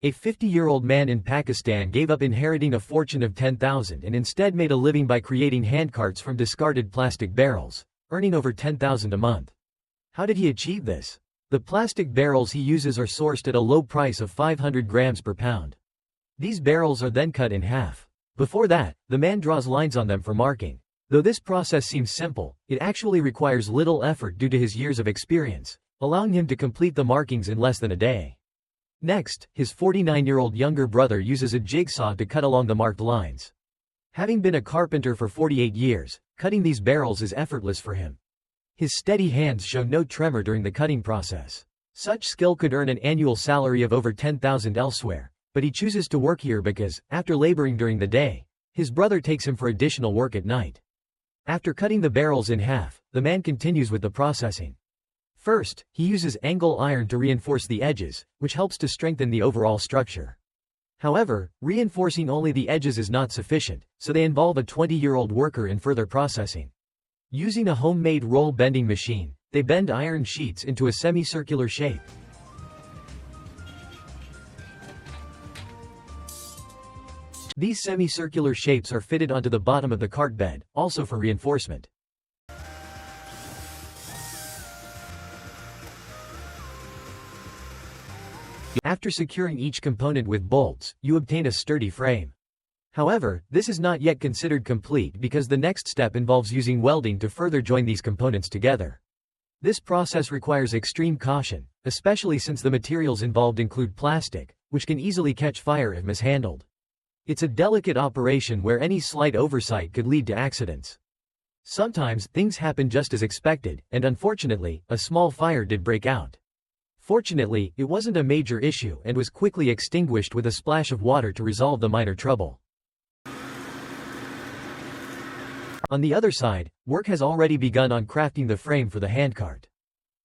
A 50-year-old man in Pakistan gave up inheriting a fortune of 10,000 and instead made a living by creating handcarts from discarded plastic barrels, earning over 10,000 a month. How did he achieve this? The plastic barrels he uses are sourced at a low price of 500 grams per pound. These barrels are then cut in half. Before that, the man draws lines on them for marking. Though this process seems simple, it actually requires little effort due to his years of experience, allowing him to complete the markings in less than a day. Next, his 49-year-old younger brother uses a jigsaw to cut along the marked lines. Having been a carpenter for 48 years, cutting these barrels is effortless for him. His steady hands show no tremor during the cutting process. Such skill could earn an annual salary of over 10,000 elsewhere, but he chooses to work here because, after laboring during the day, his brother takes him for additional work at night. After cutting the barrels in half, the man continues with the processing. First, he uses angle iron to reinforce the edges, which helps to strengthen the overall structure. However, reinforcing only the edges is not sufficient, so they involve a 20-year-old worker in further processing. Using a homemade roll bending machine, they bend iron sheets into a semicircular shape. These semicircular shapes are fitted onto the bottom of the cart bed, also for reinforcement. After securing each component with bolts, you obtain a sturdy frame. However, this is not yet considered complete because the next step involves using welding to further join these components together. This process requires extreme caution, especially since the materials involved include plastic, which can easily catch fire if mishandled. It's a delicate operation where any slight oversight could lead to accidents. Sometimes, things happen just as expected, and unfortunately, a small fire did break out. Fortunately, it wasn't a major issue and was quickly extinguished with a splash of water to resolve the minor trouble. On the other side, work has already begun on crafting the frame for the handcart.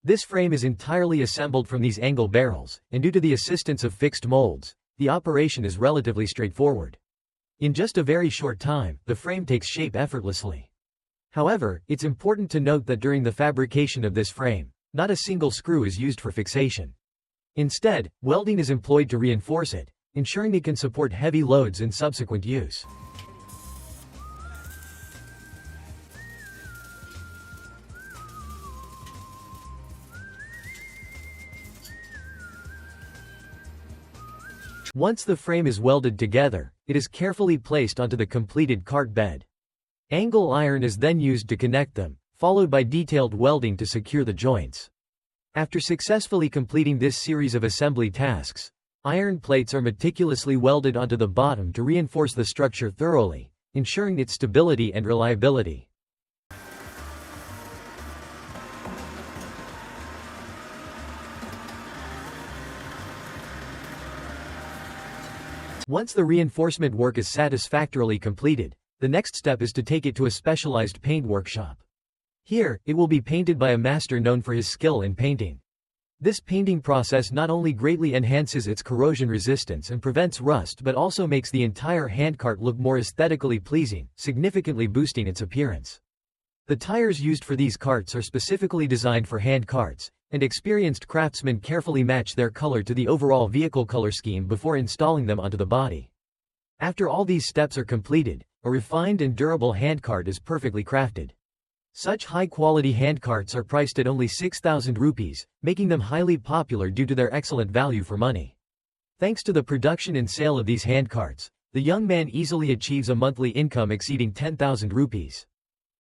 This frame is entirely assembled from these angle barrels, and due to the assistance of fixed molds, the operation is relatively straightforward. In just a very short time, the frame takes shape effortlessly. However, it's important to note that during the fabrication of this frame, not a single screw is used for fixation. Instead, welding is employed to reinforce it, ensuring it can support heavy loads in subsequent use. Once the frame is welded together, it is carefully placed onto the completed cart bed. Angle iron is then used to connect them, followed by detailed welding to secure the joints. After successfully completing this series of assembly tasks, iron plates are meticulously welded onto the bottom to reinforce the structure thoroughly, ensuring its stability and reliability. Once the reinforcement work is satisfactorily completed, the next step is to take it to a specialized paint workshop. Here, it will be painted by a master known for his skill in painting. This painting process not only greatly enhances its corrosion resistance and prevents rust but also makes the entire handcart look more aesthetically pleasing, significantly boosting its appearance. The tires used for these carts are specifically designed for handcarts, and experienced craftsmen carefully match their color to the overall vehicle color scheme before installing them onto the body. After all these steps are completed, a refined and durable handcart is perfectly crafted. Such high-quality handcarts are priced at only 6,000 rupees, making them highly popular due to their excellent value for money. Thanks to the production and sale of these handcarts, the young man easily achieves a monthly income exceeding 10,000 rupees.